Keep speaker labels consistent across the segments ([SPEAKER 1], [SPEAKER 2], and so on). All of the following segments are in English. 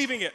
[SPEAKER 1] believing it.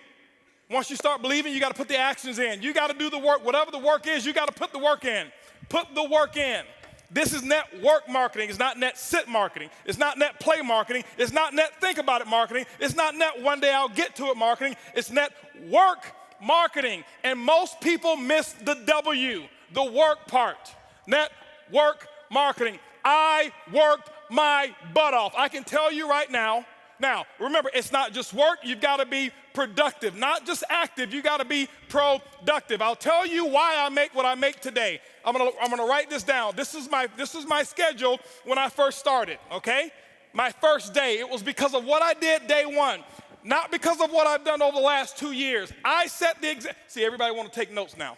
[SPEAKER 1] Once you start believing, you got to put the actions in. You got to do the work. Whatever the work is, you got to put the work in. Put the work in. This is network marketing. It's not net sit marketing. It's not net play marketing. It's not net think about it marketing. It's not net one day I'll get to it marketing. It's net work marketing. And most people miss the W, the work part. Network marketing. I worked my butt off. I can tell you right now. Now, remember, it's not just work. You've got to be productive, not just active. You got to be productive. I'll tell you why I make what I make today. I'm gonna write this down. This is my schedule when I first started, okay? My first day, it was because of what I did day one, not because of what I've done over the last 2 years. I set the example. See, everybody want to take notes now.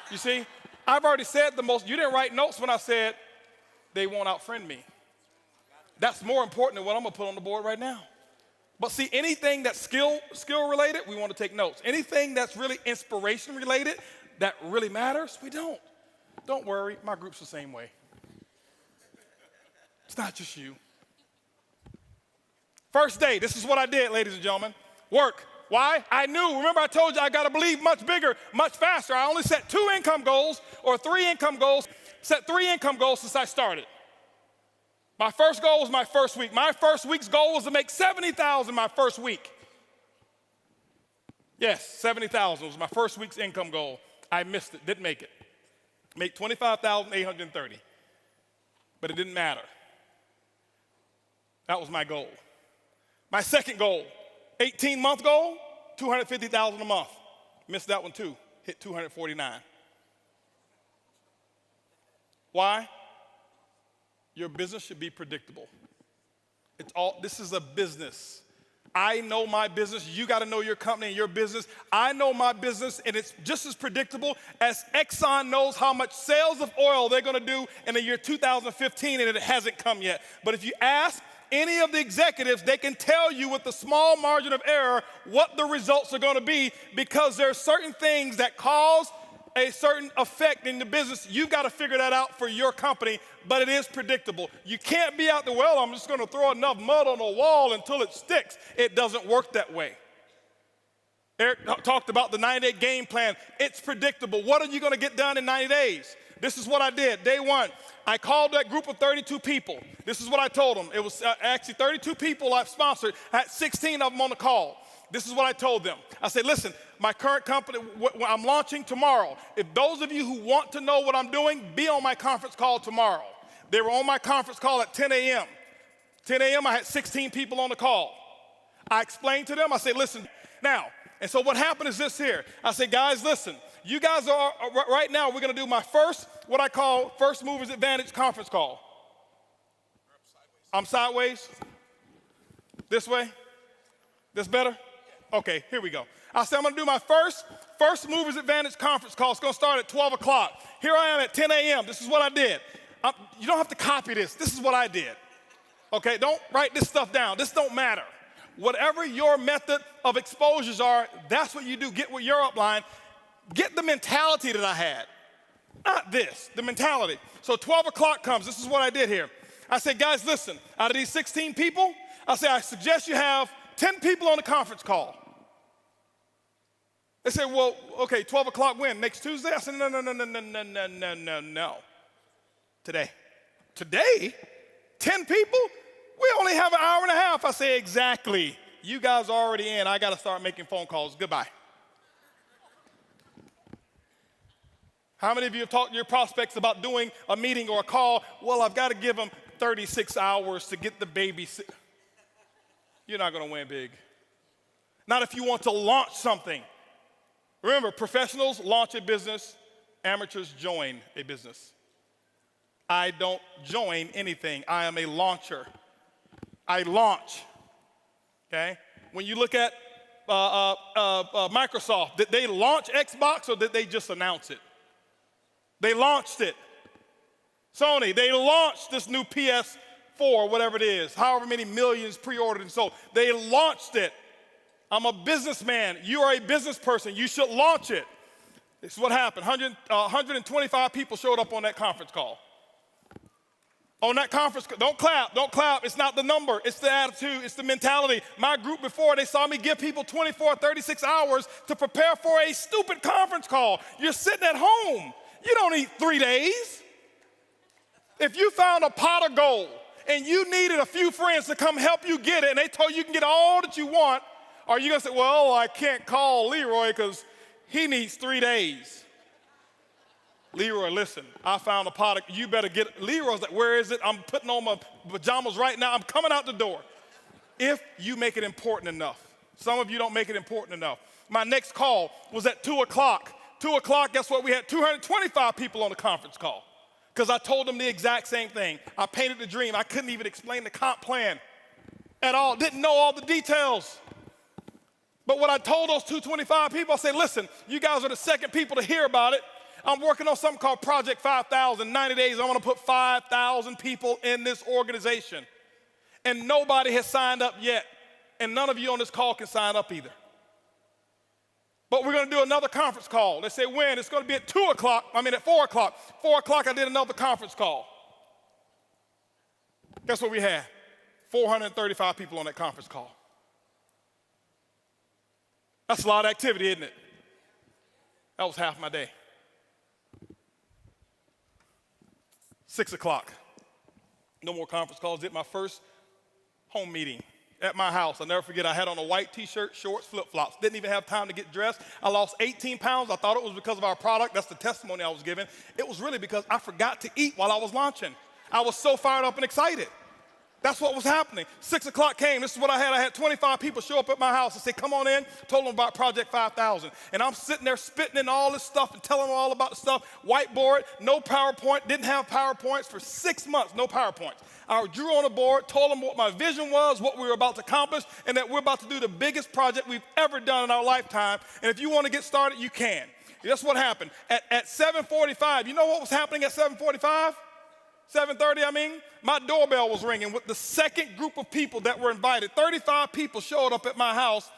[SPEAKER 1] You see? I've already said the most. You didn't write notes when I said they won't outfriend me. That's more important than what I'm gonna put on the board right now. But see, anything that's skill related, we want to take notes. Anything that's really inspiration related, that really matters, we don't. Don't worry, my group's the same way. It's not just you. First day, this is what I did, ladies and gentlemen. Work. Why? I knew, remember I told you I got to believe much bigger, much faster. I only set 2 income goals or 3 income goals, set 3 income goals since I started. My first goal was my first week. My first week's goal was to make $70,000 my first week. Yes, $70,000 was my first week's income goal. I missed it, didn't make it. Make $25,830, but it didn't matter. That was my goal. My second goal, 18-month goal, $250,000 a month. Missed that one too, hit $249. Why? Your business should be predictable. This is a business. I know my business. You got to know your company and your business. I know my business, and it's just as predictable as Exxon knows how much sales of oil they're going to do in the year 2015, and it hasn't come yet. But if you ask any of the executives, they can tell you with a small margin of error what the results are going to be, because there are certain things that cause a certain effect in the business. You've got to figure that out for your company, but it is predictable. You can't be out there, well, I'm just going to throw enough mud on the wall until it sticks. It doesn't work that way. Eric talked about the 90-day game plan. It's predictable. What are you going to get done in 90 days? This is what I did. Day one, I called that group of 32 people. This is what I told them. It was actually 32 people I've sponsored. I had 16 of them on the call. This is what I told them. I said, listen, my current company, I'm launching tomorrow. If those of you who want to know what I'm doing, be on my conference call tomorrow. They were on my conference call at 10 a.m. 10 a.m., I had 16 people on the call. I explained to them, I said, listen, now, and so what happened is this here. I said, guys, listen, you guys are, right now, we're going to do my first, what I call First Movers Advantage conference call. I'm sideways? This way? This better? Okay, here we go. I said I'm going to do my First Movers Advantage conference call. It's going to start at 12 o'clock. Here I am at 10 a.m. This is what I did. You don't have to copy this. This is what I did. Okay, don't write this stuff down. This don't matter. Whatever your method of exposures are, that's what you do. Get with your upline. Get the mentality that I had. Not this, the mentality. So 12 o'clock comes. This is what I did here. I said, guys, listen, out of these 16 people, I said, I suggest you have 10 people on the conference call. They said, well, okay, 12 o'clock when? Next Tuesday? I said, no. Today. Today? 10 people? We only have an hour and a half. I say, exactly. You guys are already in. I got to start making phone calls. Goodbye. How many of you have talked to your prospects about doing a meeting or a call? Well, I've got to give them 36 hours to get the baby. You're not going to win big. Not if you want to launch something. Remember, professionals launch a business, amateurs join a business. I don't join anything. I am a launcher. I launch, okay? When you look at Microsoft, did they launch Xbox or did they just announce it? They launched it. Sony, they launched this new PS4, whatever it is, however many millions pre-ordered and sold. They launched it. I'm a businessman. You are a business person. You should launch it. This is what happened. 125 people showed up on that conference call. On that conference, don't clap, don't clap. It's not the number, it's the attitude, it's the mentality. My group before, they saw me give people 24, 36 hours to prepare for a stupid conference call. You're sitting at home. You don't need 3 days. If you found a pot of gold and you needed a few friends to come help you get it and they told you can get all that you want, are you gonna say, well, I can't call Leroy because he needs 3 days? Leroy, listen, I found a pot. You better get it. Leroy's like, where is it? I'm putting on my pajamas right now. I'm coming out the door. If you make it important enough. Some of you don't make it important enough. My next call was at 2 o'clock. 2 o'clock, guess what? We had 225 people on the conference call because I told them the exact same thing. I painted the dream. I couldn't even explain the comp plan at all. Didn't know all the details. But what I told those 225 people, I said, listen, you guys are the second people to hear about it. I'm working on something called Project 5,000. 90 days, I want to put 5,000 people in this organization. And nobody has signed up yet. And none of you on this call can sign up either. But we're going to do another conference call. They say when? It's going to be at 4 o'clock. 4 o'clock, I did another conference call. Guess what we had? 435 people on that conference call. That's a lot of activity, isn't it? That was half my day. 6 o'clock. No more conference calls. Did my first home meeting at my house. I'll never forget, I had on a white t-shirt, shorts, flip-flops. Didn't even have time to get dressed. I lost 18 pounds. I thought it was because of our product. That's the testimony I was giving. It was really because I forgot to eat while I was launching. I was so fired up and excited. That's what was happening. 6 o'clock came. This is what I had. I had 25 people show up at my house and say, come on in. Told them about Project 5,000. And I'm sitting there spitting in all this stuff and telling them all about the stuff. Whiteboard, no PowerPoint. Didn't have PowerPoints for 6 months. No PowerPoints. I drew on a board, told them what my vision was, what we were about to accomplish, and that we're about to do the biggest project we've ever done in our lifetime. And if you want to get started, you can. That's what happened. At 7:45, you know what was happening at 7:45? 7:30, my doorbell was ringing with the second group of people that were invited. 35 people showed up at my house.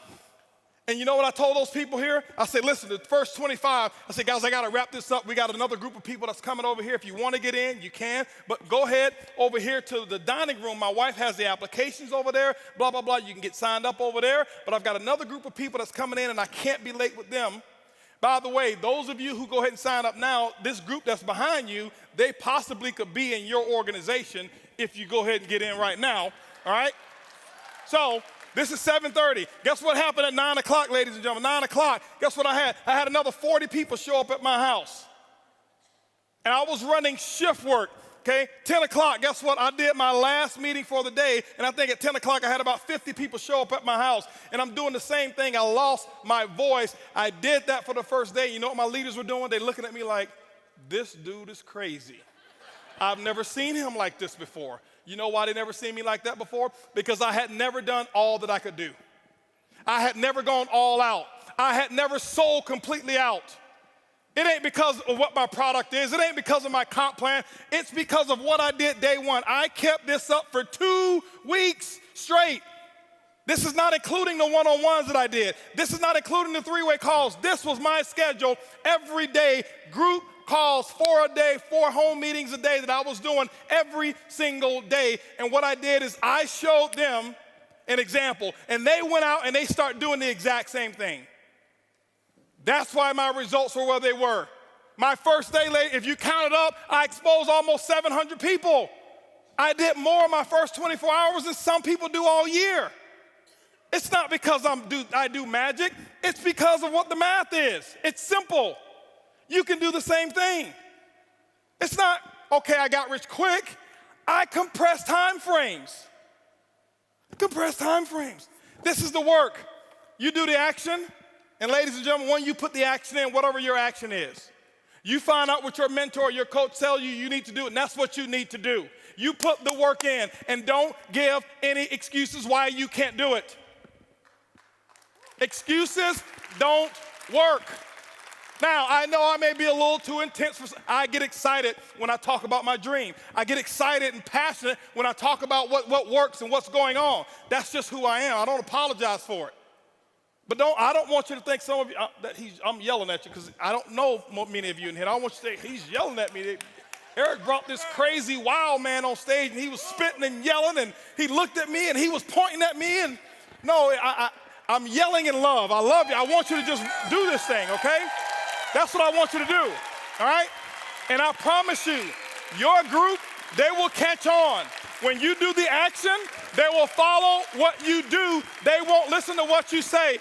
[SPEAKER 1] And you know what I told those people here? I said, listen, the first 25, I said, guys, I got to wrap this up. We got another group of people that's coming over here. If you want to get in, you can. But go ahead over here to the dining room. My wife has the applications over there, blah, blah, blah. You can get signed up over there. But I've got another group of people that's coming in, and I can't be late with them. By the way, those of you who go ahead and sign up now, this group that's behind you, they possibly could be in your organization if you go ahead and get in right now, all right? So this is 7:30. Guess what happened at 9 o'clock, ladies and gentlemen? 9 o'clock, guess what I had? I had another 40 people show up at my house. And I was running shift work. Okay, 10 o'clock, guess what? I did my last meeting for the day, and I think at 10 o'clock I had about 50 people show up at my house, and I'm doing the same thing. I lost my voice. I did that for the first day. You know what my leaders were doing? They're looking at me like, this dude is crazy. I've never seen him like this before. You know why they never seen me like that before? Because I had never done all that I could do. I had never gone all out. I had never sold completely out. It ain't because of what my product is. It ain't because of my comp plan. It's because of what I did day one. I kept this up for 2 weeks straight. This is not including the one-on-ones that I did. This is not including the three-way calls. This was my schedule every day, group calls, 4 a day, 4 home meetings a day that I was doing every single day. And what I did is I showed them an example, and they went out and they started doing the exact same thing. That's why my results were where they were. My first day, if you count it up, I exposed almost 700 people. I did more in my first 24 hours than some people do all year. It's not because I do magic. It's because of what the math is. It's simple. You can do the same thing. It's not, okay, I got rich quick. I compress time frames. Compress time frames. This is the work. You do the action. And ladies and gentlemen, when you put the action in, whatever your action is, you find out what your mentor or your coach tells you need to do, and that's what you need to do. You put the work in, and don't give any excuses why you can't do it. Excuses don't work. Now, I know I may be a little too intense. I get excited when I talk about my dream. I get excited and passionate when I talk about what works and what's going on. That's just who I am. I don't apologize for it. But I don't want you to think some of you, I'm yelling at you because I don't know many of you in here. I don't want you to think he's yelling at me. Eric brought this crazy wild man on stage, and he was spitting and yelling, and he looked at me, and he was pointing at me, and no, I'm yelling in love. I love you. I want you to just do this thing, okay? That's what I want you to do, all right? And I promise you, your group, they will catch on. When you do the action, they will follow what you do. They won't listen to what you say.